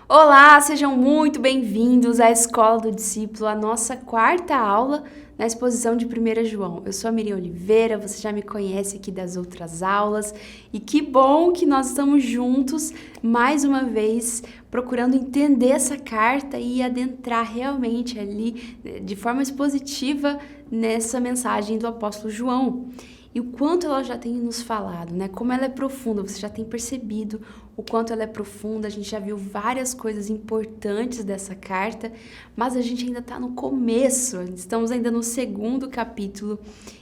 Olá, sejam muito bem-vindos à Escola do Discípulo, a nossa quarta aula na exposição de 1 João. Eu sou a Miriam Oliveira, você já me conhece aqui das outras aulas e que bom que nós estamos juntos mais uma vez procurando entender essa carta e adentrar realmente ali de forma expositiva nessa mensagem do apóstolo João. E o quanto ela já tem nos falado, né? Como ela é profunda, você já tem percebido o quanto ela é profunda, a gente já viu várias coisas importantes dessa carta, mas a gente ainda está no começo, estamos ainda no segundo capítulo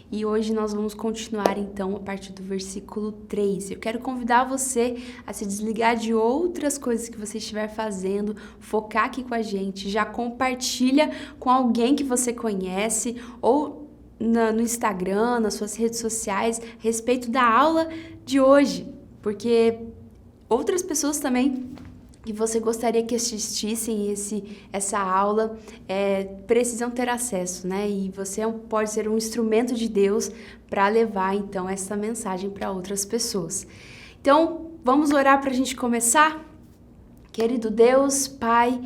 e hoje nós vamos continuar então a partir do versículo 3. Eu quero convidar você a se desligar de outras coisas que você estiver fazendo, focar aqui com a gente, já compartilha com alguém que você conhece ou no Instagram, nas suas redes sociais, a respeito da aula de hoje, porque outras pessoas também que você gostaria que assistissem essa aula precisam ter acesso, né? E você pode ser um instrumento de Deus para levar, então, essa mensagem para outras pessoas. Então, vamos orar para a gente começar? Querido Deus, Pai,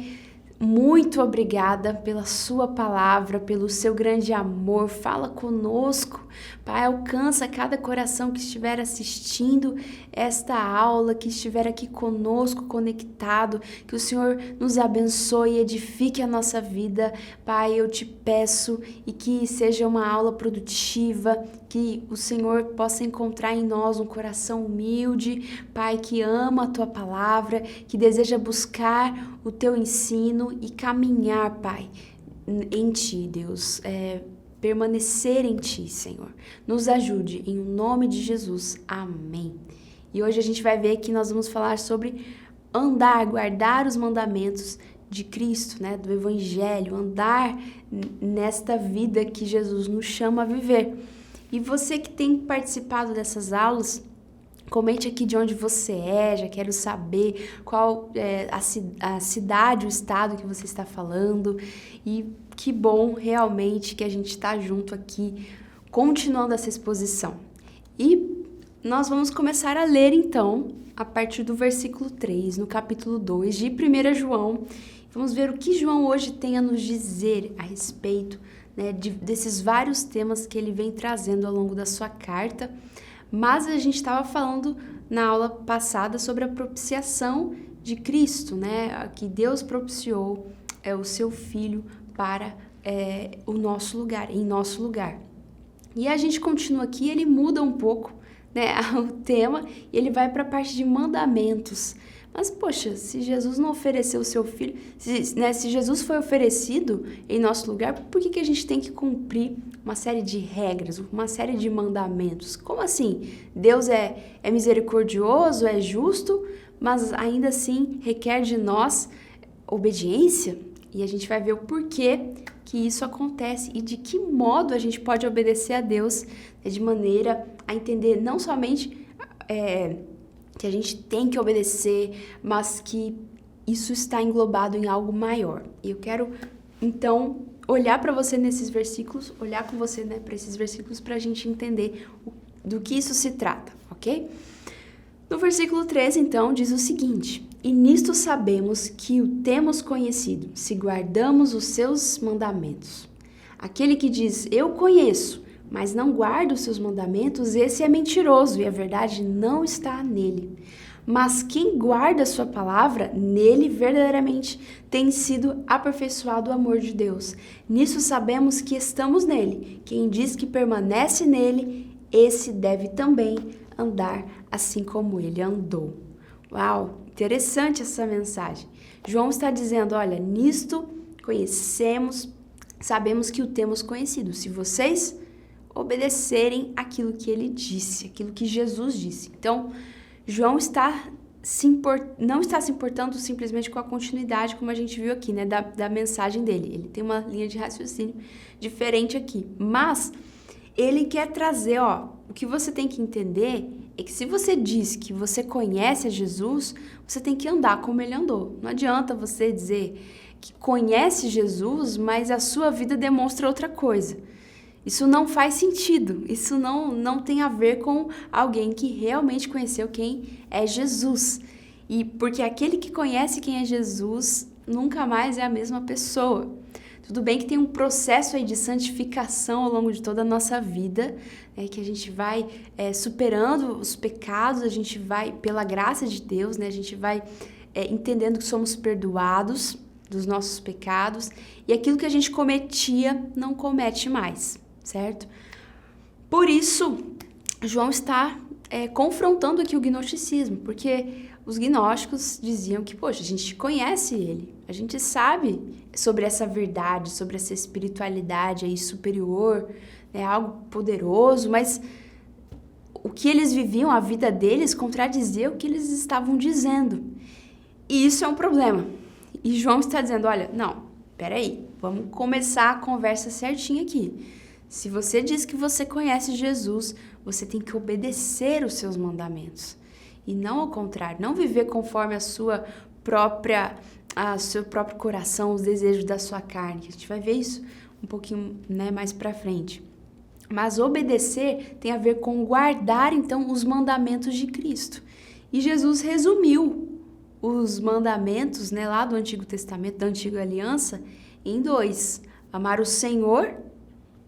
muito obrigada pela sua palavra, pelo seu grande amor. Fala conosco, Pai, alcança cada coração que estiver assistindo esta aula, que estiver aqui conosco, conectado, que o Senhor nos abençoe e edifique a nossa vida. Pai, eu te peço e que seja uma aula produtiva, que o Senhor possa encontrar em nós um coração humilde, Pai, que ama a tua palavra, que deseja buscar o teu ensino e caminhar, Pai, em ti, Deus, permanecer em ti, Senhor. Nos ajude, em nome de Jesus. Amém. E hoje a gente vai ver que nós vamos falar sobre guardar os mandamentos de Cristo, né, do Evangelho, andar nesta vida que Jesus nos chama a viver. E você que tem participado dessas aulas, comente aqui de onde você já quero saber qual é a cidade, o estado que você está falando. E que bom realmente que a gente está junto aqui, continuando essa exposição. E nós vamos começar a ler então, a partir do versículo 3, no capítulo 2 de 1 João. Vamos ver o que João hoje tem a nos dizer a respeito, né, desses vários temas que ele vem trazendo ao longo da sua carta. Mas a gente estava falando na aula passada sobre a propiciação de Cristo, né? Que Deus propiciou o seu Filho para o nosso lugar, em nosso lugar. E a gente continua aqui, ele muda um pouco, né, o tema, e ele vai para a parte de mandamentos. Mas, poxa, se Jesus não ofereceu o seu Filho, se Jesus foi oferecido em nosso lugar, por que a gente tem que cumprir uma série de regras, uma série de mandamentos? Como assim? Deus é misericordioso, é justo, mas ainda assim requer de nós obediência? E a gente vai ver o porquê que isso acontece e de que modo a gente pode obedecer a Deus, né, de maneira a entender não somente que a gente tem que obedecer, mas que isso está englobado em algo maior. E eu quero, então, olhar para você nesses versículos, olhar com você, né, para esses versículos para a gente entender do que isso se trata, ok? No versículo 13, então, diz o seguinte: e nisto sabemos que o temos conhecido, se guardamos os seus mandamentos. Aquele que diz, eu conheço, mas não guarda os seus mandamentos, esse é mentiroso e a verdade não está nele. Mas quem guarda a sua palavra, nele verdadeiramente tem sido aperfeiçoado o amor de Deus. Nisso sabemos que estamos nele. Quem diz que permanece nele, esse deve também andar assim como ele andou. Uau, interessante essa mensagem. João está dizendo, olha, nisto conhecemos, sabemos que o temos conhecido. Se vocês obedecerem aquilo que ele disse, aquilo que Jesus disse. Então, João não está se importando simplesmente com a continuidade, como a gente viu aqui, né, da mensagem dele. Ele tem uma linha de raciocínio diferente aqui. Mas ele quer trazer, o que você tem que entender é que se você diz que você conhece a Jesus, você tem que andar como ele andou. Não adianta você dizer que conhece Jesus, mas a sua vida demonstra outra coisa. Isso não faz sentido, isso não tem a ver com alguém que realmente conheceu quem é Jesus. E porque aquele que conhece quem é Jesus nunca mais é a mesma pessoa. Tudo bem que tem um processo aí de santificação ao longo de toda a nossa vida, né, que a gente vai superando os pecados, a gente vai, pela graça de Deus, né, a gente vai entendendo que somos perdoados dos nossos pecados e aquilo que a gente cometia não comete mais, certo? Por isso, João está confrontando aqui o gnosticismo, porque os gnósticos diziam que, poxa, a gente conhece ele, a gente sabe sobre essa verdade, sobre essa espiritualidade aí superior, algo poderoso, mas o que eles viviam, a vida deles, contradizia o que eles estavam dizendo. E isso é um problema. E João está dizendo, olha, não, peraí, vamos começar a conversa certinha aqui. Se você diz que você conhece Jesus, você tem que obedecer os seus mandamentos. E não ao contrário, não viver conforme seu próprio coração, os desejos da sua carne. A gente vai ver isso um pouquinho, mais pra frente. Mas obedecer tem a ver com guardar, então, os mandamentos de Cristo. E Jesus resumiu os mandamentos, lá do Antigo Testamento, da Antiga Aliança, em 2. Amar o Senhor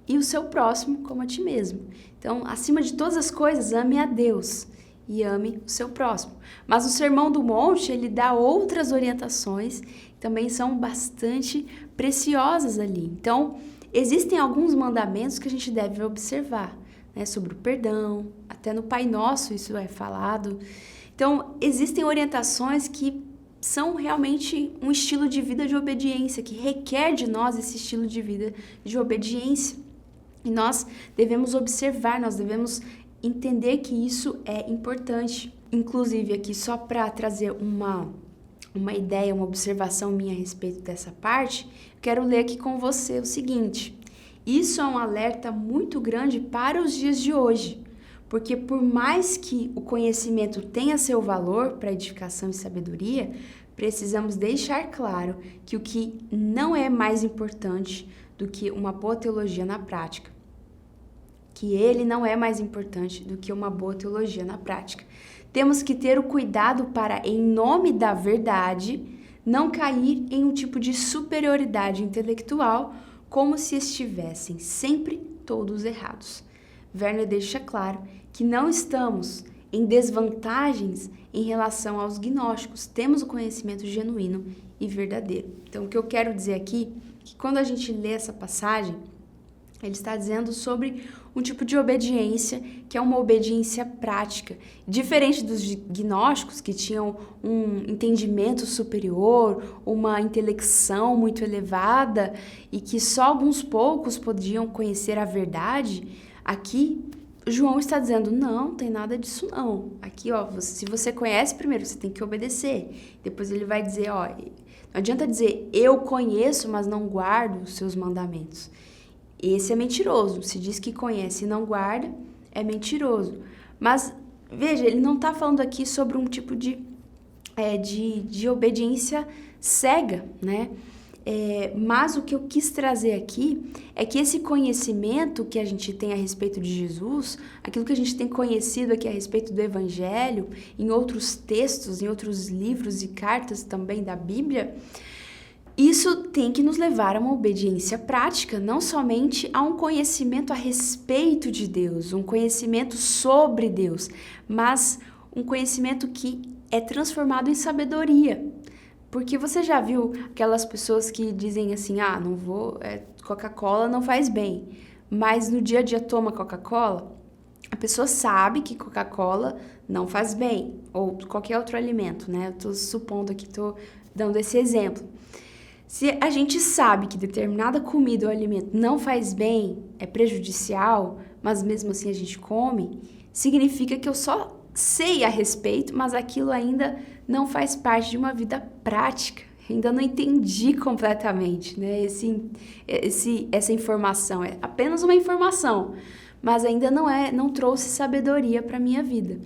e o seu próximo como a ti mesmo. Então, acima de todas as coisas, ame a Deus e ame o seu próximo. Mas o Sermão do Monte, ele dá outras orientações, que também são bastante preciosas ali. Então, existem alguns mandamentos que a gente deve observar, sobre o perdão, até no Pai Nosso isso é falado. Então, existem orientações que são realmente um estilo de vida de obediência, que requer de nós esse estilo de vida de obediência. E nós devemos observar, nós devemos entender que isso é importante. Inclusive, aqui, só para trazer uma ideia, uma observação minha a respeito dessa parte, quero ler aqui com você o seguinte. Isso é um alerta muito grande para os dias de hoje, porque por mais que o conhecimento tenha seu valor para edificação e sabedoria, precisamos deixar claro que o que não é mais importante do que uma boa teologia na prática. Que ele não é mais importante do que uma boa teologia na prática. Temos que ter o cuidado para, em nome da verdade, não cair em um tipo de superioridade intelectual, como se estivessem sempre todos errados. Werner deixa claro que não estamos em desvantagens em relação aos gnósticos. Temos o conhecimento genuíno e verdadeiro. Então, o que eu quero dizer aqui é que quando a gente lê essa passagem, ele está dizendo sobre um tipo de obediência que é uma obediência prática, diferente dos gnósticos que tinham um entendimento superior, uma intelecção muito elevada e que só alguns poucos podiam conhecer a verdade. Aqui, João está dizendo, não tem nada disso não. Aqui, se você conhece primeiro, você tem que obedecer. Depois ele vai dizer, não adianta dizer, eu conheço, mas não guardo os seus mandamentos. Esse é mentiroso. Se diz que conhece e não guarda, é mentiroso. Mas, veja, ele não está falando aqui sobre um tipo de obediência cega, né? Mas o que eu quis trazer aqui é que esse conhecimento que a gente tem a respeito de Jesus, aquilo que a gente tem conhecido aqui a respeito do Evangelho, em outros textos, em outros livros e cartas também da Bíblia, isso tem que nos levar a uma obediência prática, não somente a um conhecimento a respeito de Deus, um conhecimento sobre Deus, mas um conhecimento que é transformado em sabedoria. Porque você já viu aquelas pessoas que dizem assim, Coca-Cola não faz bem, mas no dia a dia toma Coca-Cola? A pessoa sabe que Coca-Cola não faz bem, ou qualquer outro alimento, né? Eu tô supondo aqui, tô dando esse exemplo. Se a gente sabe que determinada comida ou alimento não faz bem, é prejudicial, mas mesmo assim a gente come, significa que eu só sei a respeito, mas aquilo ainda não faz parte de uma vida prática. Ainda não entendi completamente, né? Essa informação é apenas uma informação, mas ainda não trouxe sabedoria para a minha vida.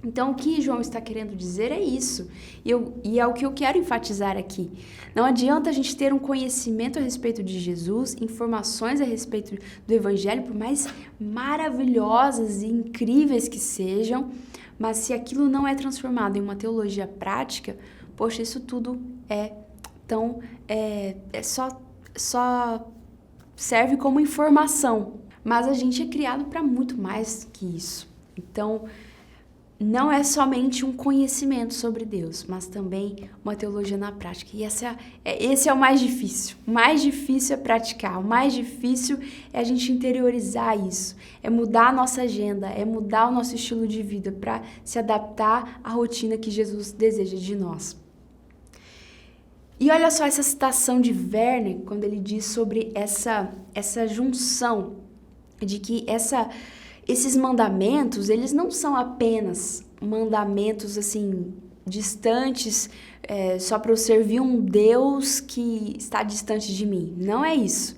Então, o que João está querendo dizer é isso, e é o que eu quero enfatizar aqui. Não adianta a gente ter um conhecimento a respeito de Jesus, informações a respeito do Evangelho, por mais maravilhosas e incríveis que sejam, Mas se aquilo não é transformado em uma teologia prática, poxa, isso tudo só serve como informação. Mas a gente é criado para muito mais que isso. Então, não é somente um conhecimento sobre Deus, mas também uma teologia na prática. E esse é o mais difícil. O mais difícil é praticar, o mais difícil é a gente interiorizar isso, é mudar a nossa agenda, é mudar o nosso estilo de vida para se adaptar à rotina que Jesus deseja de nós. E olha só essa citação de Werner, quando ele diz sobre essa junção de que esses mandamentos, eles não são apenas mandamentos, assim, distantes, só para eu servir um Deus que está distante de mim. Não é isso.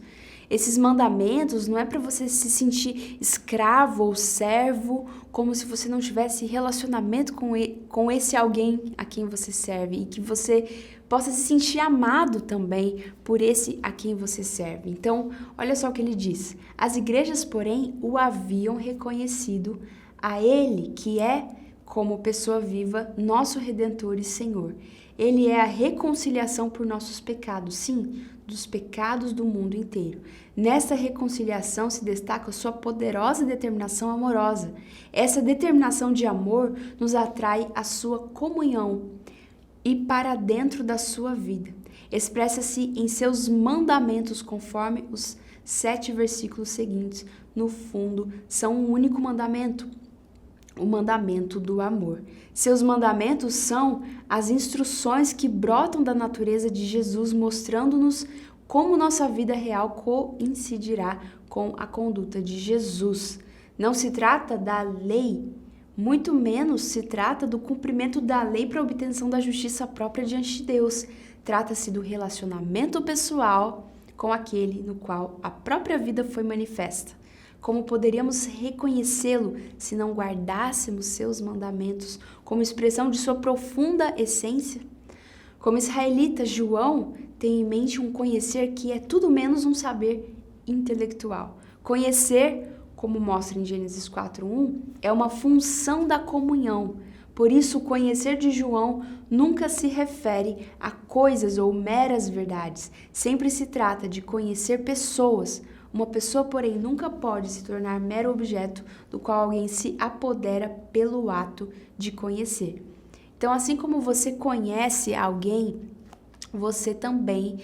Esses mandamentos não é para você se sentir escravo ou servo, como se você não tivesse relacionamento com esse alguém a quem você serve, e que você possa se sentir amado também por esse a quem você serve. Então, olha só o que ele diz. As igrejas, porém, o haviam reconhecido a ele, que é, como pessoa viva, nosso Redentor e Senhor. Ele é a reconciliação por nossos pecados, sim, dos pecados do mundo inteiro. Nesta reconciliação se destaca a sua poderosa determinação amorosa. Essa determinação de amor nos atrai à sua comunhão e para dentro da sua vida. Expressa-se em seus mandamentos, conforme os 7 versículos seguintes. No fundo, são um único mandamento, o mandamento do amor. Seus mandamentos são as instruções que brotam da natureza de Jesus, mostrando-nos como nossa vida real coincidirá com a conduta de Jesus. Não se trata da lei, muito menos se trata do cumprimento da lei para a obtenção da justiça própria diante de Deus. Trata-se do relacionamento pessoal com aquele no qual a própria vida foi manifesta. Como poderíamos reconhecê-lo se não guardássemos seus mandamentos como expressão de sua profunda essência? Como israelita, João tem em mente um conhecer que é tudo menos um saber intelectual. Conhecer, como mostra em Gênesis 4:1, é uma função da comunhão. Por isso, o conhecer de João nunca se refere a coisas ou meras verdades. Sempre se trata de conhecer pessoas. Uma pessoa, porém, nunca pode se tornar mero objeto do qual alguém se apodera pelo ato de conhecer. Então, assim como você conhece alguém, você também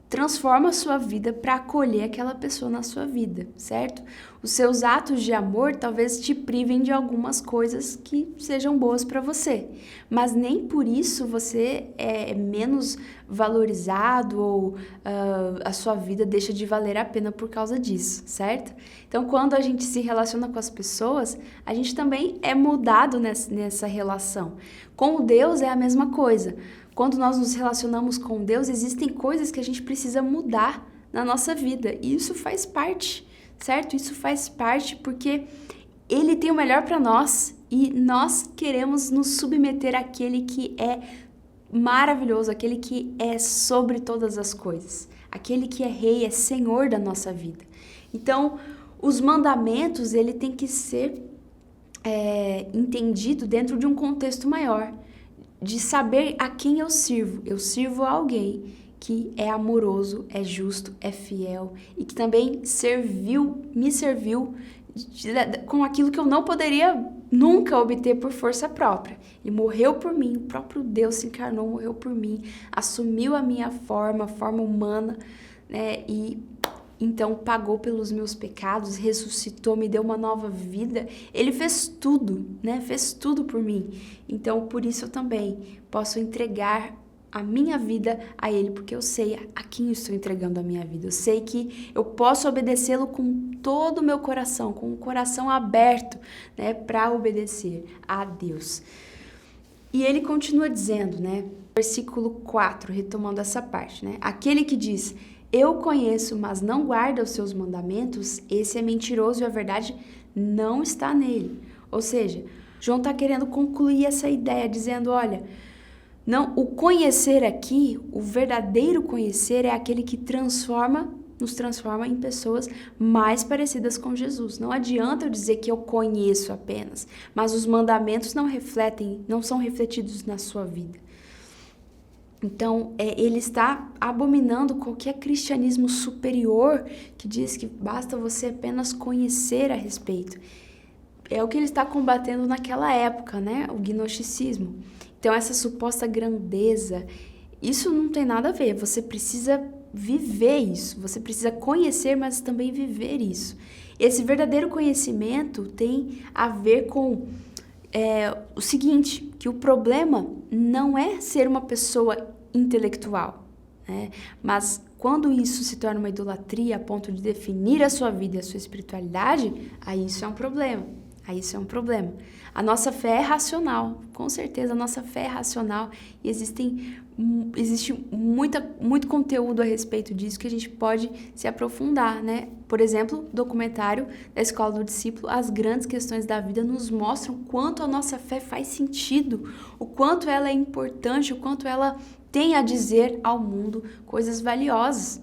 transforma a sua vida para acolher aquela pessoa na sua vida, certo? Os seus atos de amor talvez te privem de algumas coisas que sejam boas para você, mas nem por isso você é menos valorizado ou a sua vida deixa de valer a pena por causa disso, certo? Então, quando a gente se relaciona com as pessoas, a gente também é mudado nessa relação. Com Deus é a mesma coisa. Quando nós nos relacionamos com Deus, existem coisas que a gente precisa mudar na nossa vida. E isso faz parte, certo? Isso faz parte porque Ele tem o melhor para nós e nós queremos nos submeter àquele que é maravilhoso, aquele que é sobre todas as coisas, aquele que é Rei, é Senhor da nossa vida. Então, os mandamentos, ele tem que ser entendido dentro de um contexto maior, de saber a quem eu sirvo. Eu sirvo a alguém que é amoroso, é justo, é fiel e que também me serviu com aquilo que eu não poderia nunca obter por força própria. Ele morreu por mim, o próprio Deus se encarnou, morreu por mim, assumiu a minha forma, a forma humana, né? E então pagou pelos meus pecados, ressuscitou, me deu uma nova vida. Ele fez tudo, né? Fez tudo por mim. Então, por isso eu também posso entregar a minha vida a Ele, porque eu sei a quem eu estou entregando a minha vida. Eu sei que eu posso obedecê-lo com todo o meu coração, com o coração aberto, né? Para obedecer a Deus. E ele continua dizendo, né? Versículo 4, retomando essa parte, né? Aquele que diz: eu conheço, mas não guarda os seus mandamentos, esse é mentiroso e a verdade não está nele. Ou seja, João está querendo concluir essa ideia, dizendo, olha, não, o conhecer aqui, o verdadeiro conhecer é aquele que transforma nos transforma em pessoas mais parecidas com Jesus. Não adianta eu dizer que eu conheço apenas, mas os mandamentos não são refletidos na sua vida. Então, ele está abominando qualquer cristianismo superior que diz que basta você apenas conhecer a respeito. É o que ele está combatendo naquela época, né? O gnosticismo. Então, essa suposta grandeza, isso não tem nada a ver. Você precisa viver isso. Você precisa conhecer, mas também viver isso. Esse verdadeiro conhecimento tem a ver com o seguinte, que o problema não é ser uma pessoa intelectual, né? Mas quando isso se torna uma idolatria a ponto de definir a sua vida e a sua espiritualidade, aí isso é um problema. A nossa fé é racional, com certeza a nossa fé é racional e existe muito conteúdo a respeito disso que a gente pode se aprofundar, né? Por exemplo, o documentário da Escola do Discípulo, As Grandes Questões da Vida, nos mostram o quanto a nossa fé faz sentido, o quanto ela é importante, o quanto ela tem a dizer ao mundo coisas valiosas.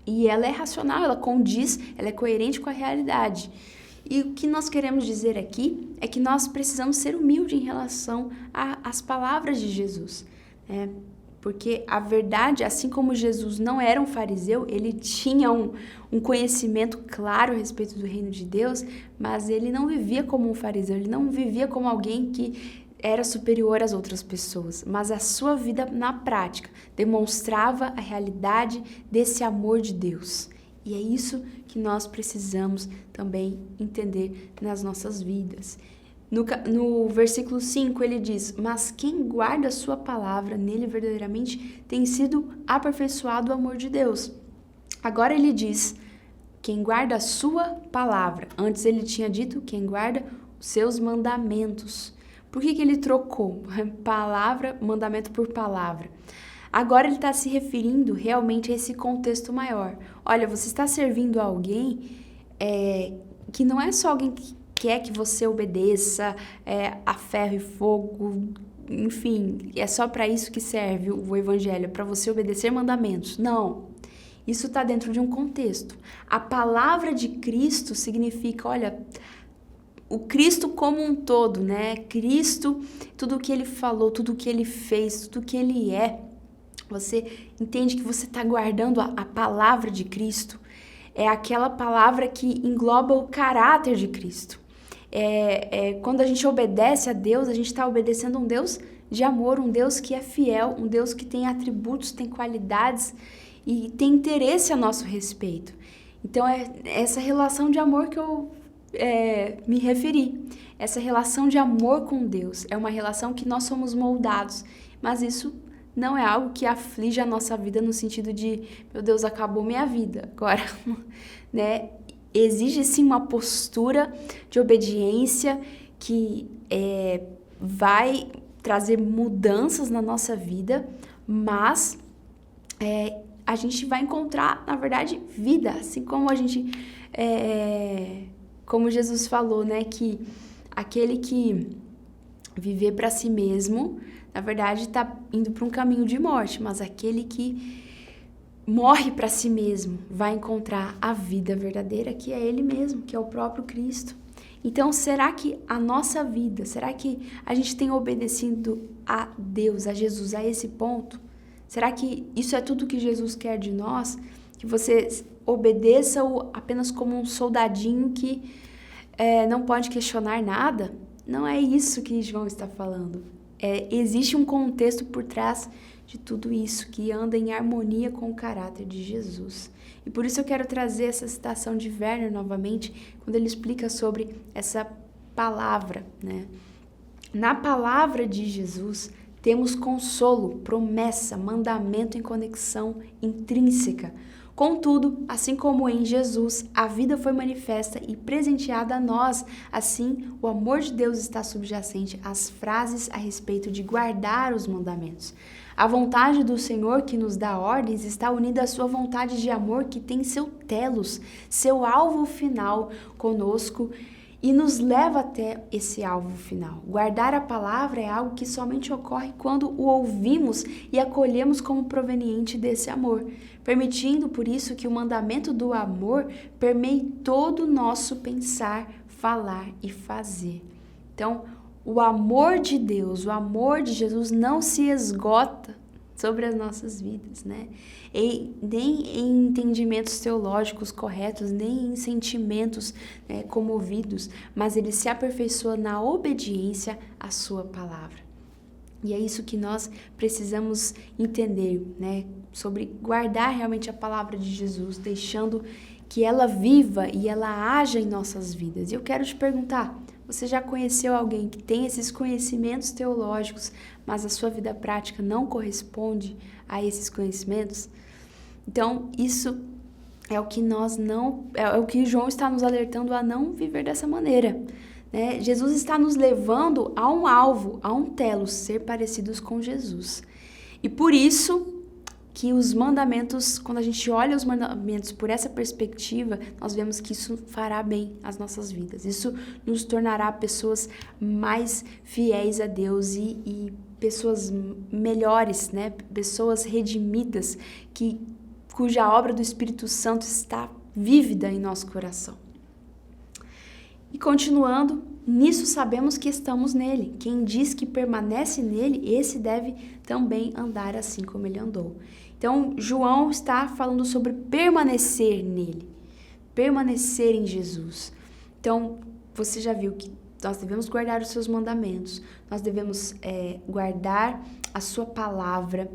E ela é racional, ela condiz, ela é coerente com a realidade. E o que nós queremos dizer aqui é que nós precisamos ser humildes em relação às palavras de Jesus, né? Porque a verdade, assim como Jesus não era um fariseu, ele tinha um conhecimento claro a respeito do reino de Deus, mas ele não vivia como um fariseu, ele não vivia como alguém que era superior às outras pessoas, mas a sua vida na prática demonstrava a realidade desse amor de Deus. E é isso que nós precisamos também entender nas nossas vidas. No versículo 5 ele diz, mas quem guarda a sua palavra, nele verdadeiramente tem sido aperfeiçoado o amor de Deus. Agora ele diz, quem guarda a sua palavra. Antes ele tinha dito, quem guarda os seus mandamentos. Por que ele trocou mandamento por palavra? Agora ele está se referindo realmente a esse contexto maior. Olha, você está servindo a alguém que não é só alguém que quer que você obedeça a ferro e fogo, enfim, é só para isso que serve o evangelho, para você obedecer mandamentos. Não, isso está dentro de um contexto. A palavra de Cristo significa, olha, o Cristo como um todo, né? Cristo, tudo o que ele falou, tudo o que ele fez, tudo o que ele é. Você entende que você está guardando a palavra de Cristo? É aquela palavra que engloba o caráter de Cristo. Quando a gente obedece a Deus, a gente está obedecendo um Deus de amor, um Deus que é fiel, um Deus que tem atributos, tem qualidades e tem interesse a nosso respeito. Então, é essa relação de amor que eu me referi. Essa relação de amor com Deus é uma relação que nós somos moldados, mas isso não é algo que aflige a nossa vida no sentido de, meu Deus, acabou minha vida agora, né? Exige sim uma postura de obediência que vai trazer mudanças na nossa vida, mas a gente vai encontrar, na verdade, vida, assim como a gente, como Jesus falou, né, que aquele que viver para si mesmo, na verdade, está indo para um caminho de morte, mas aquele que morre para si mesmo vai encontrar a vida verdadeira, que é Ele mesmo, que é o próprio Cristo. Então, será que a nossa vida, será que a gente tem obedecido a Deus, a Jesus, a esse ponto? Será que isso é tudo que Jesus quer de nós? Que você obedeça-o apenas como um soldadinho que não pode questionar nada? Não é isso que João está falando. Existe um contexto por trás de tudo isso, que anda em harmonia com o caráter de Jesus. E por isso eu quero trazer essa citação de Werner novamente, quando ele explica sobre essa palavra, né? Na palavra de Jesus, temos consolo, promessa, mandamento em conexão intrínseca. Contudo, assim como em Jesus, a vida foi manifesta e presenteada a nós, assim o amor de Deus está subjacente às frases a respeito de guardar os mandamentos. A vontade do Senhor que nos dá ordens está unida à sua vontade de amor que tem seu telos, seu alvo final conosco e nos leva até esse alvo final. Guardar a palavra é algo que somente ocorre quando o ouvimos e acolhemos como proveniente desse amor, permitindo, por isso, que o mandamento do amor permeie todo o nosso pensar, falar e fazer. Então, o amor de Deus, o amor de Jesus não se esgota sobre as nossas vidas, né? Nem em entendimentos teológicos corretos, nem em sentimentos comovidos, mas ele se aperfeiçoa na obediência à sua palavra. E é isso que nós precisamos entender, né? Sobre guardar realmente a palavra de Jesus, deixando que ela viva e ela haja em nossas vidas. E eu quero te perguntar, você já conheceu alguém que tem esses conhecimentos teológicos, mas a sua vida prática não corresponde a esses conhecimentos? Então, isso é o que é o que João está nos alertando a não viver dessa maneira, né? Jesus está nos levando a um alvo, a um telos, ser parecidos com Jesus. E por isso que os mandamentos, quando a gente olha os mandamentos por essa perspectiva, nós vemos que isso fará bem às nossas vidas. Isso nos tornará pessoas mais fiéis a Deus e pessoas melhores, né? Pessoas redimidas, cuja obra do Espírito Santo está vívida em nosso coração. E continuando, nisso sabemos que estamos nele. Quem diz que permanece nele, esse deve também andar assim como ele andou. Então, João está falando sobre permanecer nele, permanecer em Jesus. Então, você já viu que nós devemos guardar os seus mandamentos, nós devemos guardar a sua palavra,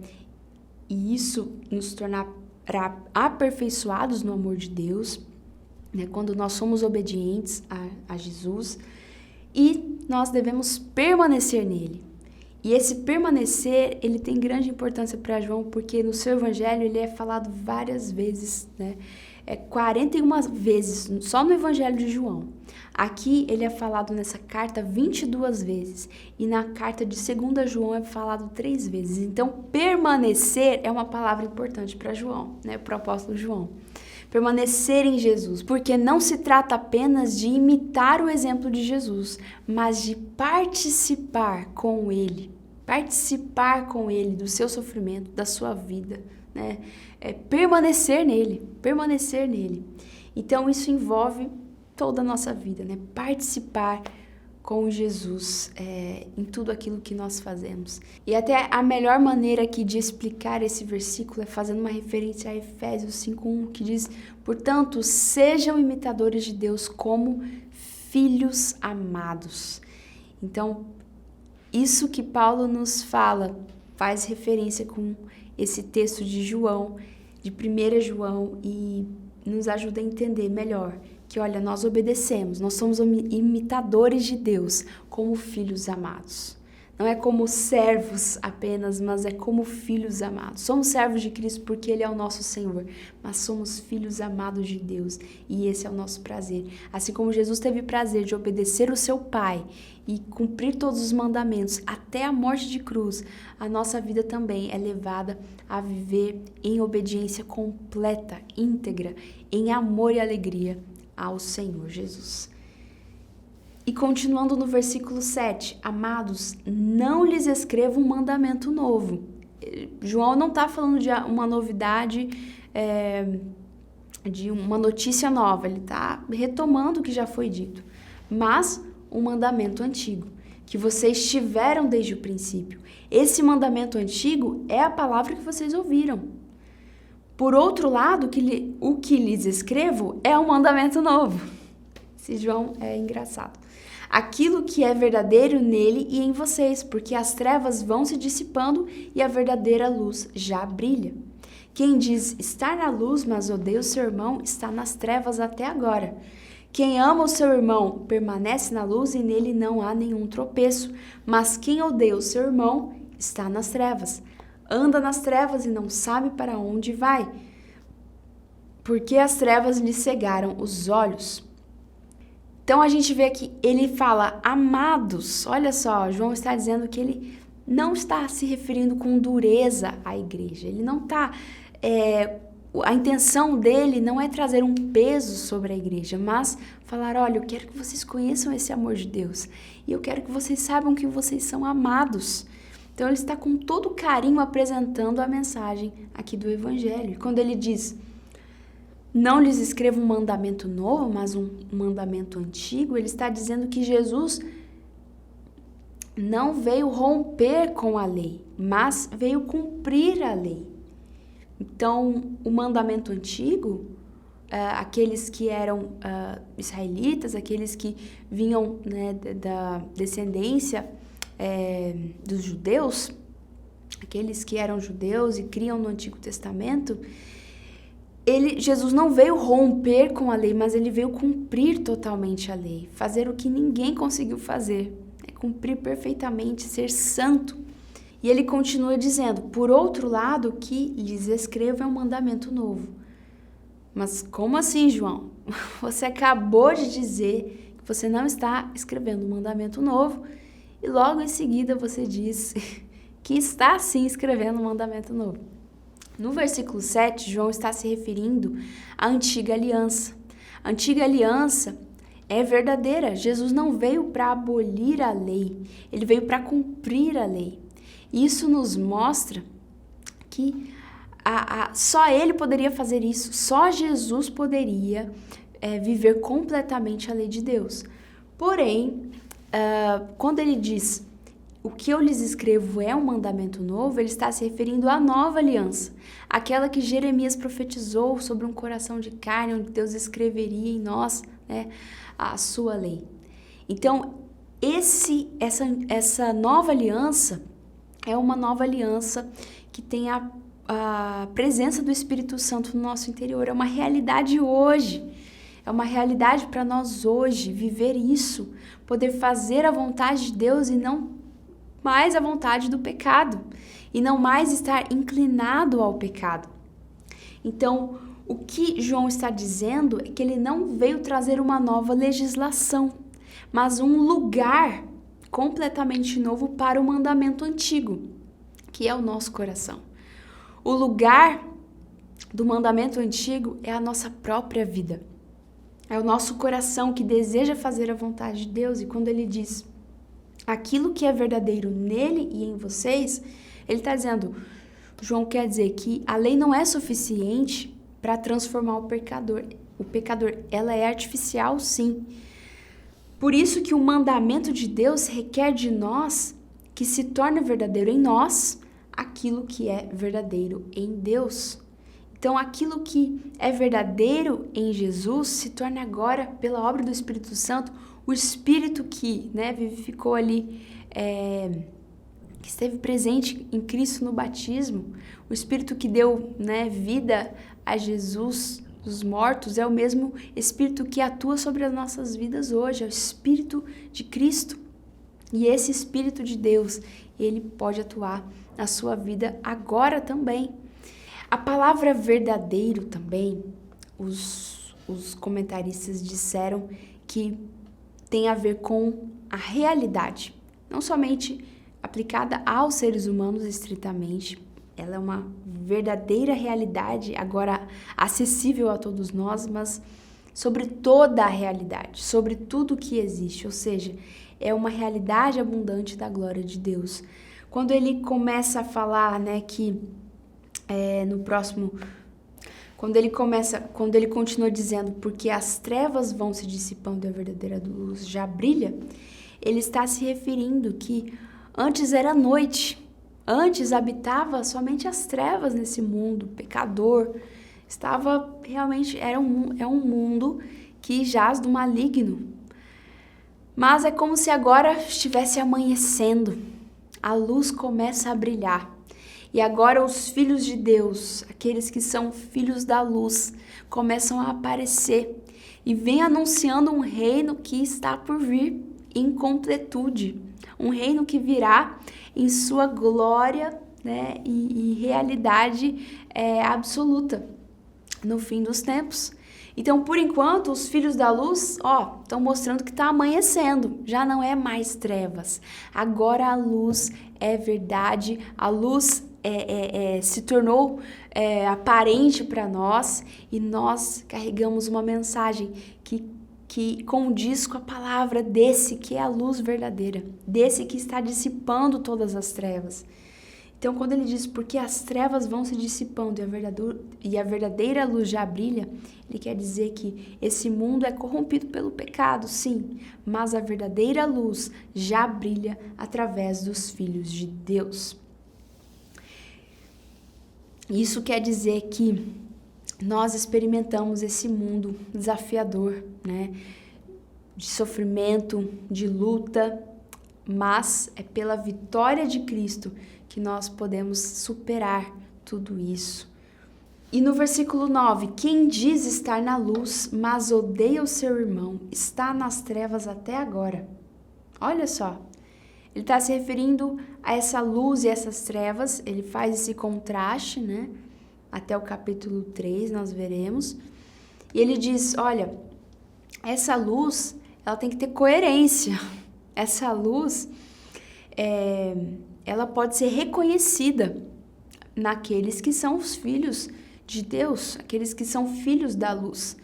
e isso nos tornará aperfeiçoados no amor de Deus, né, quando nós somos obedientes a Jesus, e nós devemos permanecer nele. E esse permanecer, ele tem grande importância para João, porque no seu evangelho ele é falado várias vezes, né? 41 vezes, só no evangelho de João. Aqui ele é falado nessa carta 22 vezes, e na carta de 2 João é falado 3 vezes. Então, permanecer é uma palavra importante para João, né? Para o apóstolo João. Permanecer em Jesus, porque não se trata apenas de imitar o exemplo de Jesus, mas de participar com Ele do seu sofrimento, da sua vida, né? Permanecer nele. Então isso envolve toda a nossa vida, né? Participar com Jesus em tudo aquilo que nós fazemos. E até a melhor maneira aqui de explicar esse versículo é fazendo uma referência a Efésios 5:1, que diz: portanto, sejam imitadores de Deus como filhos amados. Então, isso que Paulo nos fala faz referência com esse texto de João, de 1 João, e nos ajuda a entender melhor que, olha, nós obedecemos, nós somos imitadores de Deus como filhos amados. Não é como servos apenas, mas é como filhos amados. Somos servos de Cristo porque Ele é o nosso Senhor, mas somos filhos amados de Deus e esse é o nosso prazer. Assim como Jesus teve prazer de obedecer o seu Pai e cumprir todos os mandamentos até a morte de cruz, a nossa vida também é levada a viver em obediência completa, íntegra, em amor e alegria ao Senhor Jesus. E continuando no versículo 7, amados, não lhes escrevo um mandamento novo. João não está falando de uma novidade, de uma notícia nova, ele está retomando o que já foi dito, mas um mandamento antigo, que vocês tiveram desde o princípio. Esse mandamento antigo é a palavra que vocês ouviram. Por outro lado, o que lhes escrevo é um mandamento novo. Esse João é engraçado. Aquilo que é verdadeiro nele e em vocês, porque as trevas vão se dissipando e a verdadeira luz já brilha. Quem diz estar na luz, mas odeia o seu irmão, está nas trevas até agora. Quem ama o seu irmão permanece na luz e nele não há nenhum tropeço, mas quem odeia o seu irmão está nas trevas. Anda nas trevas e não sabe para onde vai, porque as trevas lhe cegaram os olhos. Então a gente vê que ele fala amados. Olha só, João está dizendo que ele não está se referindo com dureza à igreja. Ele não está a intenção dele não é trazer um peso sobre a igreja, mas falar, olha, eu quero que vocês conheçam esse amor de Deus e eu quero que vocês saibam que vocês são amados. Então ele está com todo carinho apresentando a mensagem aqui do Evangelho. E quando ele diz, não lhes escrevo um mandamento novo, mas um mandamento antigo, ele está dizendo que Jesus não veio romper com a lei, mas veio cumprir a lei. Então, o mandamento antigo, aqueles que eram israelitas, aqueles que vinham, né, da descendência dos judeus, aqueles que eram judeus e criam no Antigo Testamento, Jesus não veio romper com a lei, mas ele veio cumprir totalmente a lei, fazer o que ninguém conseguiu fazer, cumprir perfeitamente, ser santo. E ele continua dizendo, por outro lado, que lhes escrevo é um mandamento novo. Mas como assim, João? Você acabou de dizer que você não está escrevendo um mandamento novo e logo em seguida você diz que está sim escrevendo um mandamento novo. No versículo 7, João está se referindo à antiga aliança. A antiga aliança é verdadeira. Jesus não veio para abolir a lei, ele veio para cumprir a lei. Isso nos mostra que só ele poderia fazer isso, só Jesus poderia viver completamente a lei de Deus. Porém, quando ele diz o que eu lhes escrevo é um mandamento novo, ele está se referindo à nova aliança, aquela que Jeremias profetizou sobre um coração de carne, onde Deus escreveria em nós, né, a sua lei. Então, essa nova aliança é uma nova aliança que tem a presença do Espírito Santo no nosso interior. É uma realidade hoje. É uma realidade para nós hoje, viver isso, poder fazer a vontade de Deus e não mais a vontade do pecado, e não mais estar inclinado ao pecado. Então, o que João está dizendo é que ele não veio trazer uma nova legislação, mas um lugar completamente novo para o mandamento antigo, que é o nosso coração. O lugar do mandamento antigo é a nossa própria vida. É o nosso coração que deseja fazer a vontade de Deus. E quando ele diz aquilo que é verdadeiro nele e em vocês, ele está dizendo, João quer dizer que a lei não é suficiente para transformar o pecador. O pecador, ela é artificial, sim. Por isso que o mandamento de Deus requer de nós que se torne verdadeiro em nós aquilo que é verdadeiro em Deus. Então, aquilo que é verdadeiro em Jesus se torna agora, pela obra do Espírito Santo, o Espírito que, né, vivificou ali, que esteve presente em Cristo no batismo, o Espírito que deu, né, vida a Jesus dos mortos, é o mesmo Espírito que atua sobre as nossas vidas hoje, é o Espírito de Cristo. E esse Espírito de Deus, ele pode atuar na sua vida agora também. A palavra verdadeiro também, os comentaristas disseram que tem a ver com a realidade, não somente aplicada aos seres humanos estritamente, ela é uma verdadeira realidade, agora acessível a todos nós, mas sobre toda a realidade, sobre tudo que existe, ou seja, é uma realidade abundante da glória de Deus. Quando ele começa a falar, né, que no próximo, quando ele continua dizendo, porque as trevas vão se dissipando e a verdadeira luz já brilha, ele está se referindo que antes era noite, antes habitava somente as trevas nesse mundo, pecador, estava realmente, é um mundo que jaz do maligno. Mas é como se agora estivesse amanhecendo, a luz começa a brilhar. E agora os filhos de Deus, aqueles que são filhos da luz, começam a aparecer e vêm anunciando um reino que está por vir em completude. Um reino que virá em sua glória, né, e realidade absoluta no fim dos tempos. Então, por enquanto, os filhos da luz, estão mostrando que está amanhecendo, já não é mais trevas. Agora a luz é verdade, a luz se tornou aparente para nós e nós carregamos uma mensagem que condiz com a palavra desse que é a luz verdadeira, desse que está dissipando todas as trevas. Então, quando ele diz, porque as trevas vão se dissipando e a verdadeira luz já brilha, ele quer dizer que esse mundo é corrompido pelo pecado, sim, mas a verdadeira luz já brilha através dos filhos de Deus. Isso quer dizer que nós experimentamos esse mundo desafiador, né? De sofrimento, de luta, mas é pela vitória de Cristo que nós podemos superar tudo isso. E no versículo 9, quem diz estar na luz, mas odeia o seu irmão, está nas trevas até agora. Olha só, ele está se referindo a essa luz e essas trevas, ele faz esse contraste, né? Até o capítulo 3 nós veremos. E ele diz, olha, essa luz, ela tem que ter coerência. Essa luz, ela pode ser reconhecida naqueles que são os filhos de Deus, aqueles que são filhos da luz.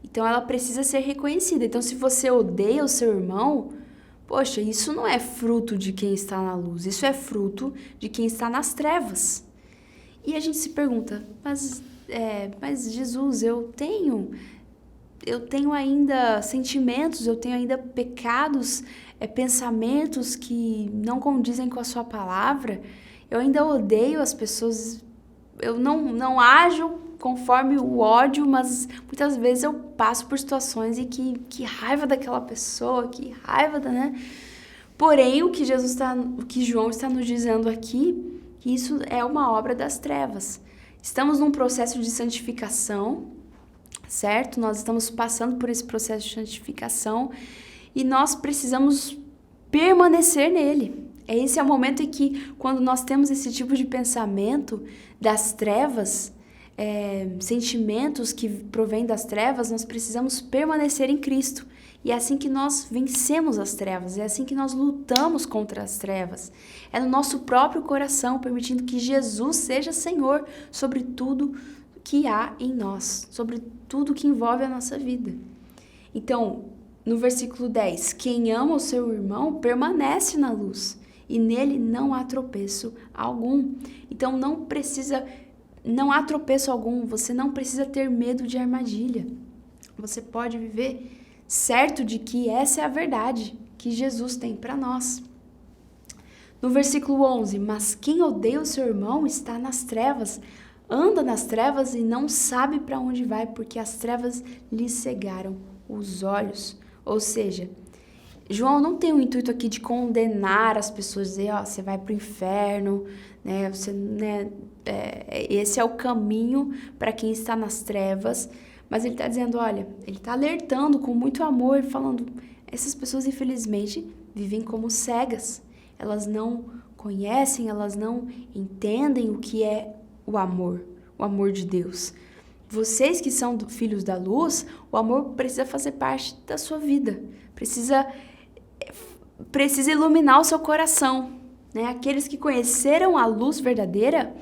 Então, ela precisa ser reconhecida. Então, se você odeia o seu irmão, poxa, isso não é fruto de quem está na luz, isso é fruto de quem está nas trevas. E a gente se pergunta, mas Jesus, eu tenho ainda sentimentos, eu tenho ainda pecados, pensamentos que não condizem com a sua palavra, eu ainda odeio as pessoas, eu não ajo conforme o ódio, mas muitas vezes eu passo por situações e que raiva daquela pessoa, que raiva né? Porém, o que João está nos dizendo aqui, que isso é uma obra das trevas. Estamos num processo de santificação, certo? Nós estamos passando por esse processo de santificação e nós precisamos permanecer nele. Esse é o momento em que, quando nós temos esse tipo de pensamento das trevas, sentimentos que provêm das trevas, nós precisamos permanecer em Cristo. E é assim que nós vencemos as trevas, é assim que nós lutamos contra as trevas. É no nosso próprio coração, permitindo que Jesus seja Senhor sobre tudo que há em nós, sobre tudo que envolve a nossa vida. Então, no versículo 10, quem ama o seu irmão permanece na luz, e nele não há tropeço algum. Então, não há tropeço algum, você não precisa ter medo de armadilha. Você pode viver certo de que essa é a verdade que Jesus tem para nós. No versículo 11, mas quem odeia o seu irmão está nas trevas, anda nas trevas e não sabe para onde vai, porque as trevas lhe cegaram os olhos. Ou seja, João não tem o intuito aqui de condenar as pessoas, dizer, você vai para o inferno, né? Esse é o caminho para quem está nas trevas. Mas ele está dizendo, olha, ele está alertando com muito amor, falando, essas pessoas infelizmente vivem como cegas. Elas não conhecem, elas não entendem o que é o amor de Deus. Vocês que são filhos da luz, o amor precisa fazer parte da sua vida. Precisa iluminar o seu coração, né? Aqueles que conheceram a luz verdadeira,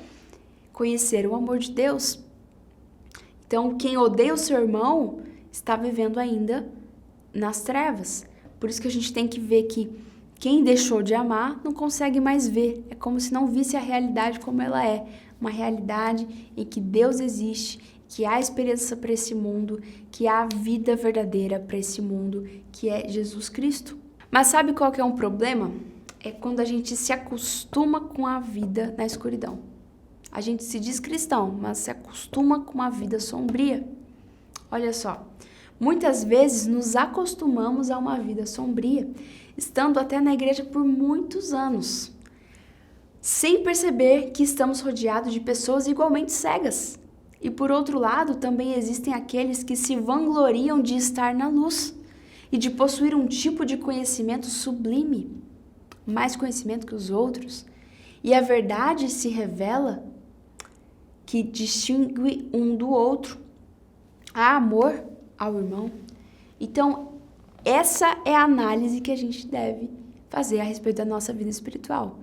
conheceram o amor de Deus. Então, quem odeia o seu irmão está vivendo ainda nas trevas. Por isso que a gente tem que ver que quem deixou de amar não consegue mais ver. É como se não visse a realidade como ela é. Uma realidade em que Deus existe, que há esperança para esse mundo, que há vida verdadeira para esse mundo, que é Jesus Cristo. Mas sabe qual que é um problema? É quando a gente se acostuma com a vida na escuridão. A gente se diz cristão, mas se acostuma com uma vida sombria. Olha só, muitas vezes nos acostumamos a uma vida sombria, estando até na igreja por muitos anos, sem perceber que estamos rodeados de pessoas igualmente cegas. E por outro lado, também existem aqueles que se vangloriam de estar na luz e de possuir um tipo de conhecimento sublime, mais conhecimento que os outros. E a verdade se revela que distingue um do outro. Há amor ao irmão. Então, essa é a análise que a gente deve fazer a respeito da nossa vida espiritual.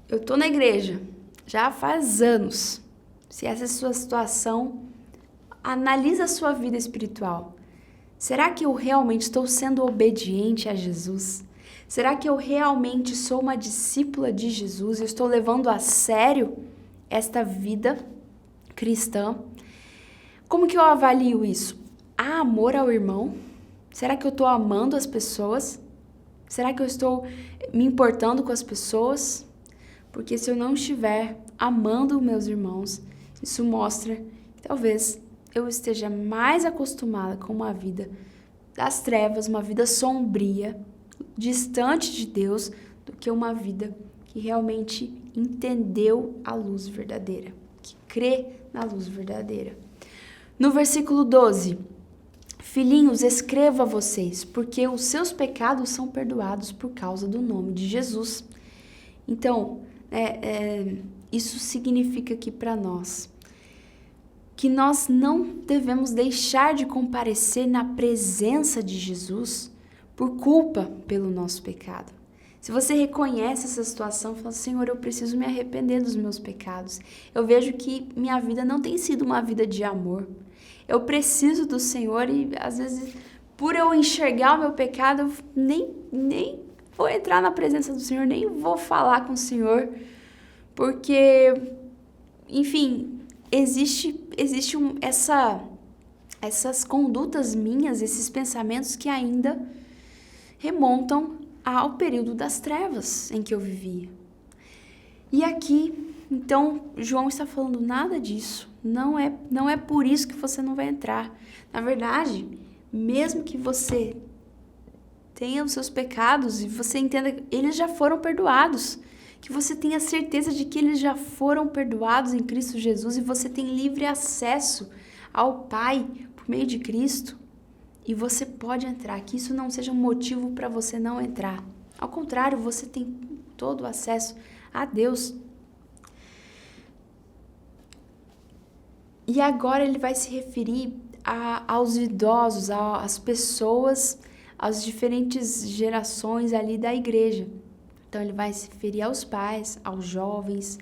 Eu estou na igreja, já faz anos, se essa é a sua situação, analisa a sua vida espiritual. Será que eu realmente estou sendo obediente a Jesus? Será que eu realmente sou uma discípula de Jesus? Eu estou levando a sério esta vida cristã? Como que eu avalio isso? Há amor ao irmão? Será que eu estou amando as pessoas? Será que eu estou me importando com as pessoas? Porque se eu não estiver amando meus irmãos, isso mostra que talvez eu esteja mais acostumada com uma vida das trevas, uma vida sombria, distante de Deus, do que uma vida que realmente entendeu a luz verdadeira, que crê na luz verdadeira. No versículo 12, filhinhos, escrevo a vocês, porque os seus pecados são perdoados por causa do nome de Jesus. Então, isso significa aqui para nós que nós não devemos deixar de comparecer na presença de Jesus por culpa pelo nosso pecado. Se você reconhece essa situação, fala, Senhor, eu preciso me arrepender dos meus pecados. Eu vejo que minha vida não tem sido uma vida de amor. Eu preciso do Senhor e, às vezes, por eu enxergar o meu pecado, eu nem vou entrar na presença do Senhor, nem vou falar com o Senhor, porque, enfim, existe essas condutas minhas, esses pensamentos que ainda remontam ao período das trevas em que eu vivia. E aqui, então, João está falando nada disso. Não é por isso que você não vai entrar. Na verdade, mesmo que você tenha os seus pecados e você entenda que eles já foram perdoados, que você tenha certeza de que eles já foram perdoados em Cristo Jesus e você tem livre acesso ao Pai por meio de Cristo, e você pode entrar, que isso não seja um motivo para você não entrar. Ao contrário, você tem todo o acesso a Deus. E agora ele vai se referir aos idosos, às pessoas, às diferentes gerações ali da igreja. Então ele vai se referir aos pais, aos jovens.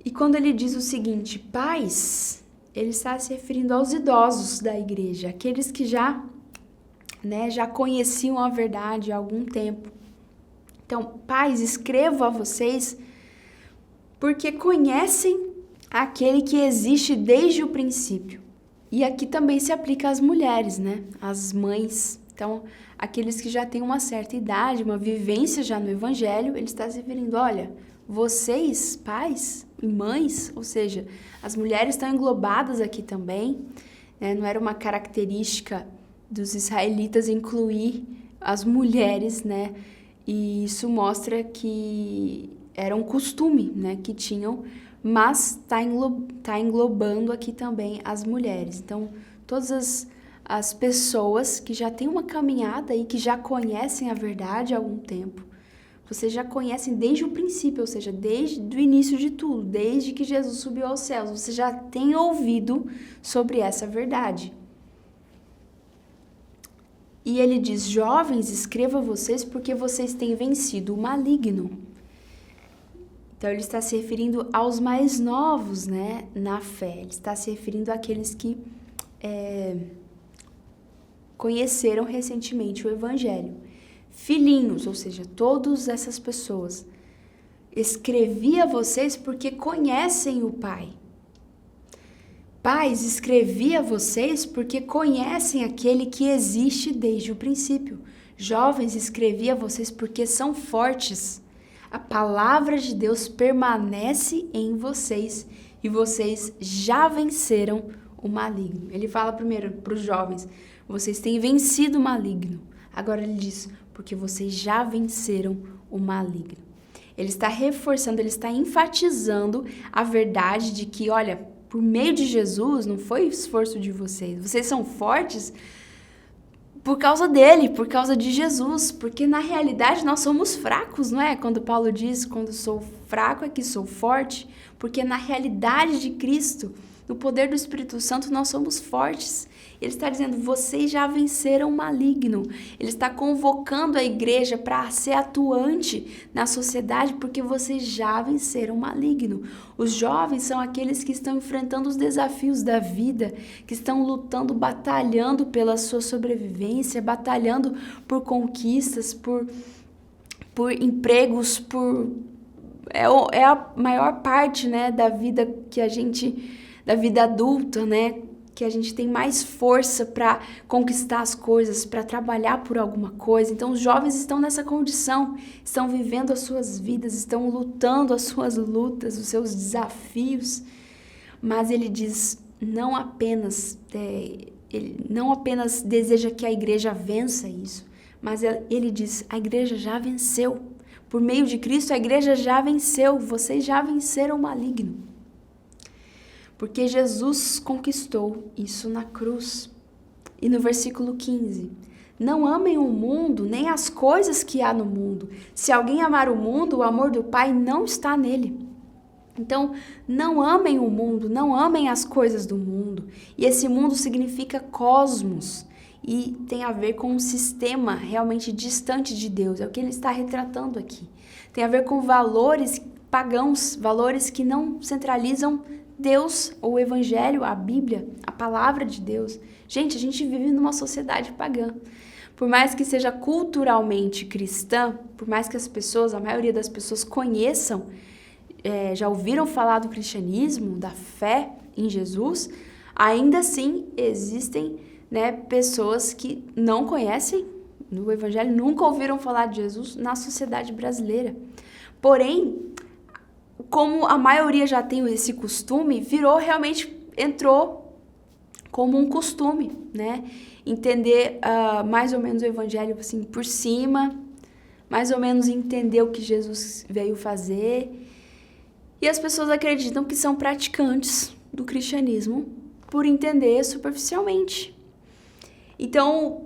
E quando ele diz o seguinte, pais, ele está se referindo aos idosos da igreja, aqueles que já conheciam a verdade há algum tempo. Então, pais, escrevo a vocês porque conhecem aquele que existe desde o princípio. E aqui também se aplica às mulheres, às mães. Então, aqueles que já têm uma certa idade, uma vivência já no evangelho, ele está se referindo, olha, vocês, pais e mães, ou seja, as mulheres estão englobadas aqui também, não era uma característica dos israelitas incluir as mulheres, e isso mostra que era um costume, que tinham, mas está englobando aqui também as mulheres. Então, todas as pessoas que já têm uma caminhada e que já conhecem a verdade há algum tempo, vocês já conhecem desde o princípio, ou seja, desde o início de tudo, desde que Jesus subiu aos céus, você já tem ouvido sobre essa verdade. E ele diz, jovens, escrevo a vocês porque vocês têm vencido o maligno. Então, ele está se referindo aos mais novos, na fé. Ele está se referindo àqueles que conheceram recentemente o evangelho. Filhinhos, ou seja, todas essas pessoas, escrevi a vocês porque conhecem o Pai. Pais, escrevi a vocês porque conhecem aquele que existe desde o princípio. Jovens, escrevi a vocês porque são fortes. A palavra de Deus permanece em vocês e vocês já venceram o maligno. Ele fala primeiro para os jovens, vocês têm vencido o maligno. Agora ele diz, porque vocês já venceram o maligno. Ele está reforçando, ele está enfatizando a verdade de que, olha, por meio de Jesus, não foi esforço de vocês. Vocês são fortes por causa dele, por causa de Jesus. Porque na realidade nós somos fracos, não é? Quando Paulo diz, quando sou fraco é que sou forte. Porque na realidade de Cristo, No poder do Espírito Santo nós somos fortes. Ele está dizendo, vocês já venceram o maligno. Ele está convocando a igreja para ser atuante na sociedade, porque vocês já venceram o maligno. Os jovens são aqueles que estão enfrentando os desafios da vida, que estão lutando, batalhando pela sua sobrevivência, batalhando por conquistas, por empregos, é a maior parte, né, da vida da vida adulta, né, que a gente tem mais força para conquistar as coisas, para trabalhar por alguma coisa. Então, os jovens estão nessa condição, estão vivendo as suas vidas, estão lutando as suas lutas, os seus desafios. Mas ele diz, ele não apenas deseja que a igreja vença isso, mas ele diz, a igreja já venceu. Por meio de Cristo, a igreja já venceu, vocês já venceram o maligno. Porque Jesus conquistou isso na cruz. E no versículo 15, não amem o mundo, nem as coisas que há no mundo. Se alguém amar o mundo, o amor do Pai não está nele. Então, não amem o mundo, não amem as coisas do mundo. E esse mundo significa cosmos. E tem a ver com um sistema realmente distante de Deus. É o que ele está retratando aqui. Tem a ver com valores pagãos, valores que não centralizam Deus, ou o Evangelho, a Bíblia, a palavra de Deus. Gente, a gente vive numa sociedade pagã. Por mais que seja culturalmente cristã, por mais que a maioria das pessoas conheçam, já ouviram falar do cristianismo, da fé em Jesus, ainda assim existem, né, pessoas que não conhecem o Evangelho, nunca ouviram falar de Jesus na sociedade brasileira. Porém, como a maioria já tem esse costume, entrou como um costume, né? Entender mais ou menos o Evangelho assim, por cima, mais ou menos entender o que Jesus veio fazer. E as pessoas acreditam que são praticantes do cristianismo por entender superficialmente. Então,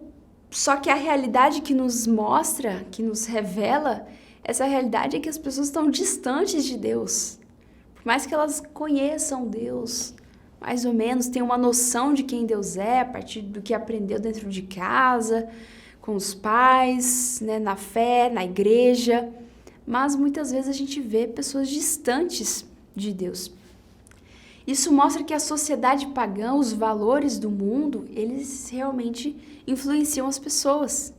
só que a realidade que nos mostra, que nos revela, essa realidade é que as pessoas estão distantes de Deus. Por mais que elas conheçam Deus, mais ou menos, tenham uma noção de quem Deus é, a partir do que aprendeu dentro de casa, com os pais, né, na fé, na igreja. Mas muitas vezes a gente vê pessoas distantes de Deus. Isso mostra que a sociedade pagã, os valores do mundo, eles realmente influenciam as pessoas.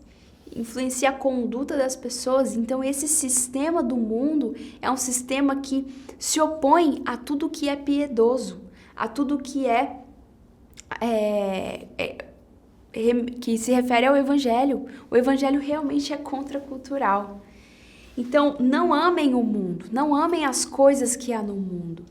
Influencia a conduta das pessoas. Então, esse sistema do mundo é um sistema que se opõe a tudo que é piedoso, a tudo que que se refere ao Evangelho. O Evangelho realmente é contracultural. Então, não amem o mundo, não amem as coisas que há no mundo.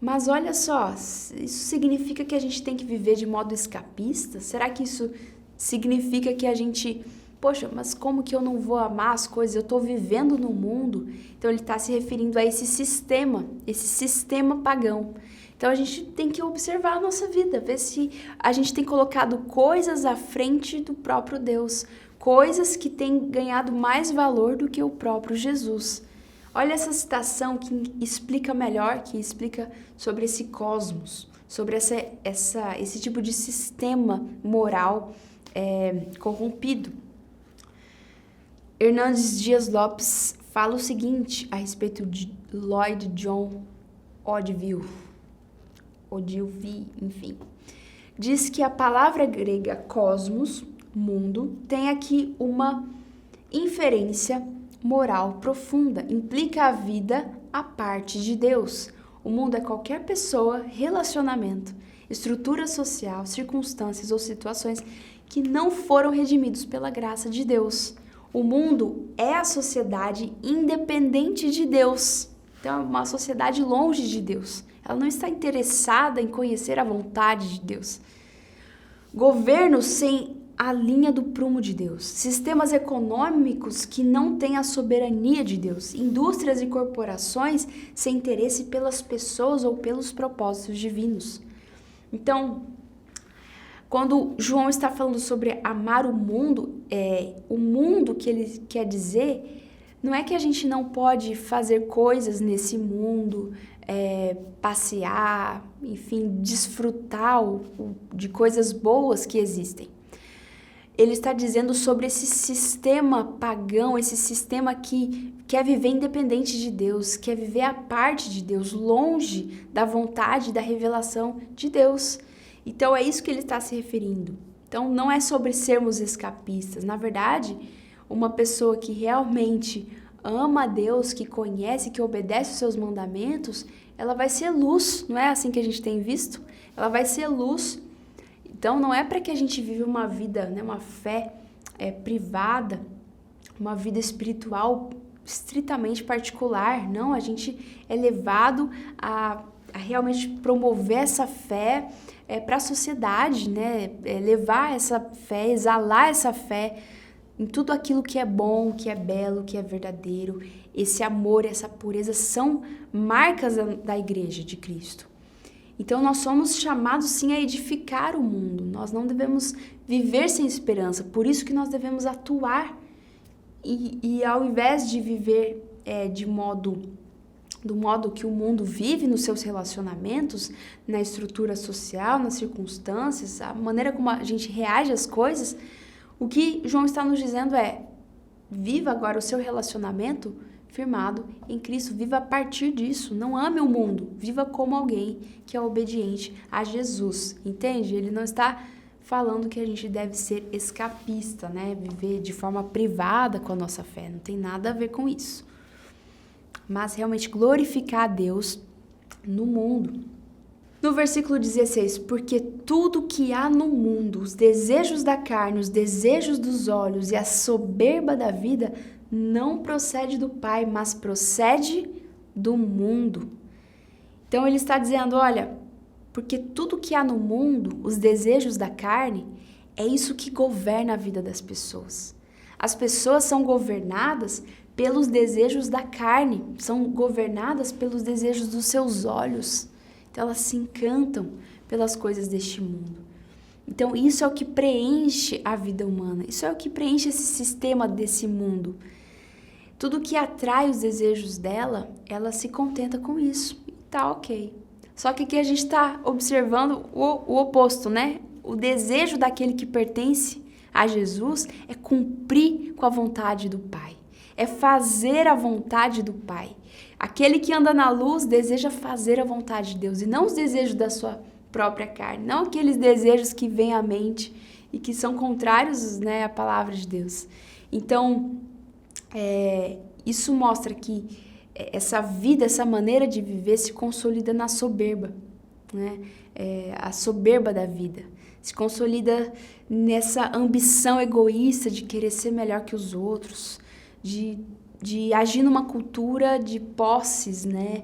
Mas olha só, isso significa que a gente tem que viver de modo escapista? Será que isso significa que a gente, poxa, mas como que eu não vou amar as coisas? Eu estou vivendo no mundo. Então ele está se referindo a esse sistema pagão. Então a gente tem que observar a nossa vida, ver se a gente tem colocado coisas à frente do próprio Deus, coisas que têm ganhado mais valor do que o próprio Jesus. Olha essa citação que explica melhor, que explica sobre esse cosmos, sobre esse tipo de sistema moral corrompido. Hernandes Dias Lopes fala o seguinte a respeito de Lloyd John Ogilvie, enfim. Diz que a palavra grega cosmos, mundo, tem aqui uma inferência moral profunda, implica a vida à parte de Deus. O mundo é qualquer pessoa, relacionamento, estrutura social, circunstâncias ou situações que não foram redimidos pela graça de Deus. O mundo é a sociedade independente de Deus. Então, é uma sociedade longe de Deus. Ela não está interessada em conhecer a vontade de Deus. Governos sem a linha do prumo de Deus. Sistemas econômicos que não têm a soberania de Deus. Indústrias e corporações sem interesse pelas pessoas ou pelos propósitos divinos. Então, quando João está falando sobre amar o mundo que ele quer dizer Não é que a gente não pode fazer coisas nesse mundo, passear, enfim, desfrutar de coisas boas que existem. Ele está dizendo sobre esse sistema pagão, esse sistema que quer viver independente de Deus, quer viver à parte de Deus, longe da vontade, da revelação de Deus. Então é isso que ele está se referindo. Então não é sobre sermos escapistas. Na verdade, uma pessoa que realmente ama a Deus, que conhece, que obedece os seus mandamentos, ela vai ser luz, não é assim que a gente tem visto? Ela vai ser luz. Então não é para que a gente viva uma vida, né, uma fé privada, uma vida espiritual estritamente particular. Não, a gente é levado a realmente promover essa fé para a sociedade, né? Levar essa fé, exalar essa fé em tudo aquilo que é bom, que é belo, que é verdadeiro. Esse amor, essa pureza são marcas da igreja de Cristo. Então nós somos chamados sim a edificar o mundo. Nós não devemos viver sem esperança. Por isso que nós devemos atuar e ao invés de viver do modo que o mundo vive nos seus relacionamentos, na estrutura social, nas circunstâncias, a maneira como a gente reage às coisas, o que João está nos dizendo é: viva agora o seu relacionamento firmado em Cristo, viva a partir disso, não ame o mundo, viva como alguém que é obediente a Jesus, entende? Ele não está falando que a gente deve ser escapista, né? Viver de forma privada com a nossa fé, não tem nada a ver com isso. Mas realmente glorificar a Deus no mundo. No versículo 16, porque tudo que há no mundo, os desejos da carne, os desejos dos olhos e a soberba da vida, não procede do Pai, mas procede do mundo. Então ele está dizendo, olha, porque tudo que há no mundo, os desejos da carne, é isso que governa a vida das pessoas. As pessoas são governadas pelos desejos da carne, são governadas pelos desejos dos seus olhos. Então elas se encantam pelas coisas deste mundo. Então isso é o que preenche a vida humana, isso é o que preenche esse sistema desse mundo. Tudo que atrai os desejos dela, ela se contenta com isso. E tá ok. Só que aqui a gente está observando o oposto, né? O desejo daquele que pertence a Jesus é cumprir com a vontade do Pai. É fazer a vontade do Pai. Aquele que anda na luz deseja fazer a vontade de Deus e não os desejos da sua própria carne, não aqueles desejos que vêm à mente e que são contrários, né, à palavra de Deus. Então, isso mostra que essa vida, essa maneira de viver se consolida na soberba, né? A soberba da vida. Se consolida nessa ambição egoísta de querer ser melhor que os outros, de agir numa cultura de posses, né?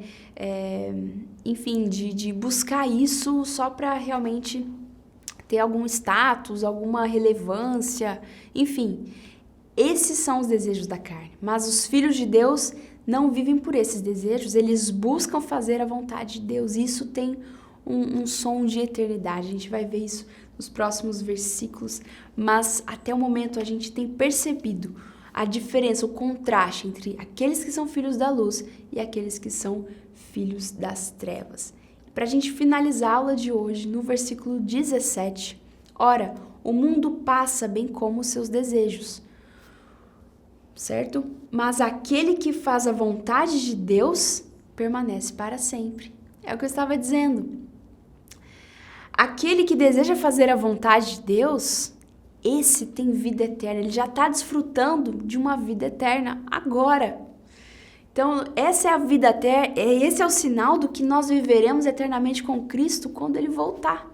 Enfim, de buscar isso só para realmente ter algum status, alguma relevância, enfim. Esses são os desejos da carne, mas os filhos de Deus não vivem por esses desejos, eles buscam fazer a vontade de Deus. Isso tem um som de eternidade, a gente vai ver isso nos próximos versículos, mas até o momento a gente tem percebido a diferença, o contraste entre aqueles que são filhos da luz e aqueles que são filhos das trevas. Para a gente finalizar a aula de hoje, no versículo 17, ora, o mundo passa bem como os seus desejos, certo? Mas aquele que faz a vontade de Deus permanece para sempre. É o que eu estava dizendo. Aquele que deseja fazer a vontade de Deus, esse tem vida eterna. Ele já está desfrutando de uma vida eterna agora. Então, essa é a vida eterna, esse é o sinal do que nós viveremos eternamente com Cristo quando Ele voltar.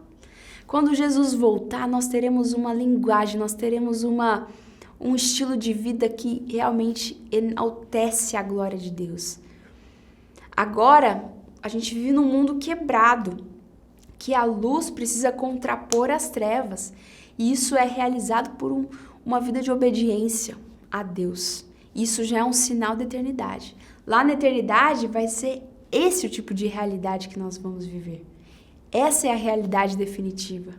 Quando Jesus voltar, nós teremos uma linguagem, nós teremos um estilo de vida que realmente enaltece a glória de Deus. Agora, a gente vive num mundo quebrado, que a luz precisa contrapor as trevas. E isso é realizado por uma vida de obediência a Deus. Isso já é um sinal da eternidade. Lá na eternidade vai ser esse o tipo de realidade que nós vamos viver. Essa é a realidade definitiva.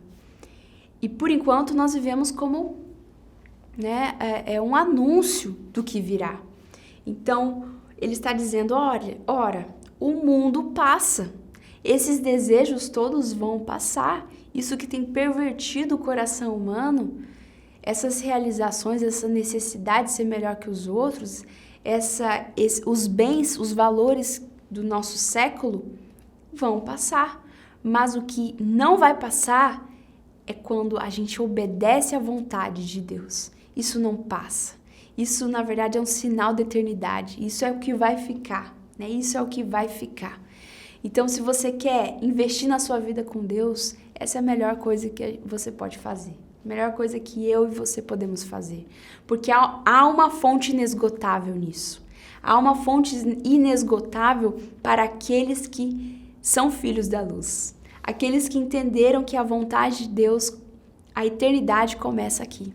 E por enquanto nós vivemos como, né, um anúncio do que virá. Então, ele está dizendo, ora, o mundo passa. Esses desejos todos vão passar. Isso que tem pervertido o coração humano, essas realizações, essa necessidade de ser melhor que os outros, os bens, os valores do nosso século vão passar. Mas o que não vai passar é quando a gente obedece à vontade de Deus. Isso não passa. Isso, na verdade, é um sinal da eternidade. Isso é o que vai ficar, né? Isso é o que vai ficar. Então, se você quer investir na sua vida com Deus, essa é a melhor coisa que você pode fazer. A melhor coisa que eu e você podemos fazer. Porque há uma fonte inesgotável nisso. Há uma fonte inesgotável para aqueles que são filhos da luz. Aqueles que entenderam que a vontade de Deus, a eternidade começa aqui,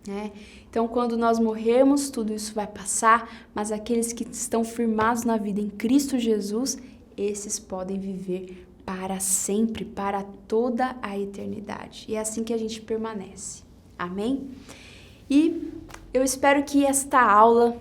né? Então, quando nós morrermos, tudo isso vai passar, mas aqueles que estão firmados na vida em Cristo Jesus, esses podem viver para sempre, para toda a eternidade. E é assim que a gente permanece. Amém? E eu espero que esta aula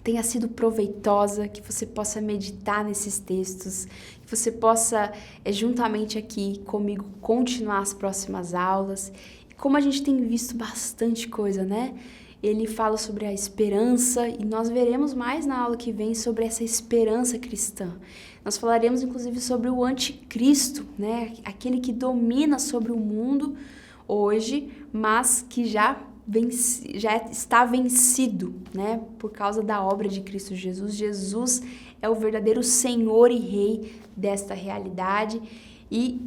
tenha sido proveitosa, que você possa meditar nesses textos, que você possa, juntamente aqui comigo, continuar as próximas aulas. E como a gente tem visto bastante coisa, né? Ele fala sobre a esperança e nós veremos mais na aula que vem sobre essa esperança cristã. Nós falaremos, inclusive, sobre o anticristo, né? Aquele que domina sobre o mundo hoje, mas que já está vencido, né? Por causa da obra de Cristo Jesus. Jesus é o verdadeiro Senhor e Rei desta realidade. E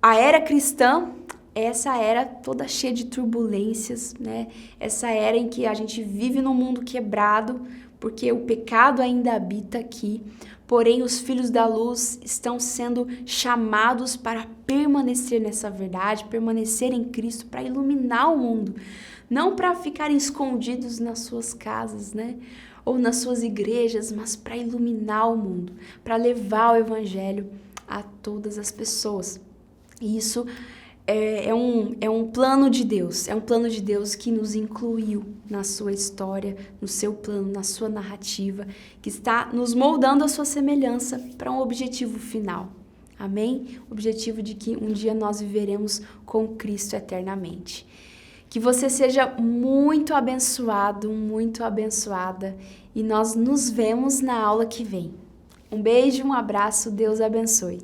a era cristã, essa era toda cheia de turbulências, né? Essa era em que a gente vive num mundo quebrado, porque o pecado ainda habita aqui. Porém, os filhos da luz estão sendo chamados para permanecer nessa verdade, permanecer em Cristo, para iluminar o mundo. Não para ficarem escondidos nas suas casas, né? Ou nas suas igrejas, mas para iluminar o mundo, para levar o evangelho a todas as pessoas. E isso é um plano de Deus, é um plano de Deus que nos incluiu na sua história, no seu plano, na sua narrativa, que está nos moldando a sua semelhança para um objetivo final. Amém? O objetivo de que um dia nós viveremos com Cristo eternamente. Que você seja muito abençoado, muito abençoada, e nós nos vemos na aula que vem. Um beijo, um abraço, Deus abençoe.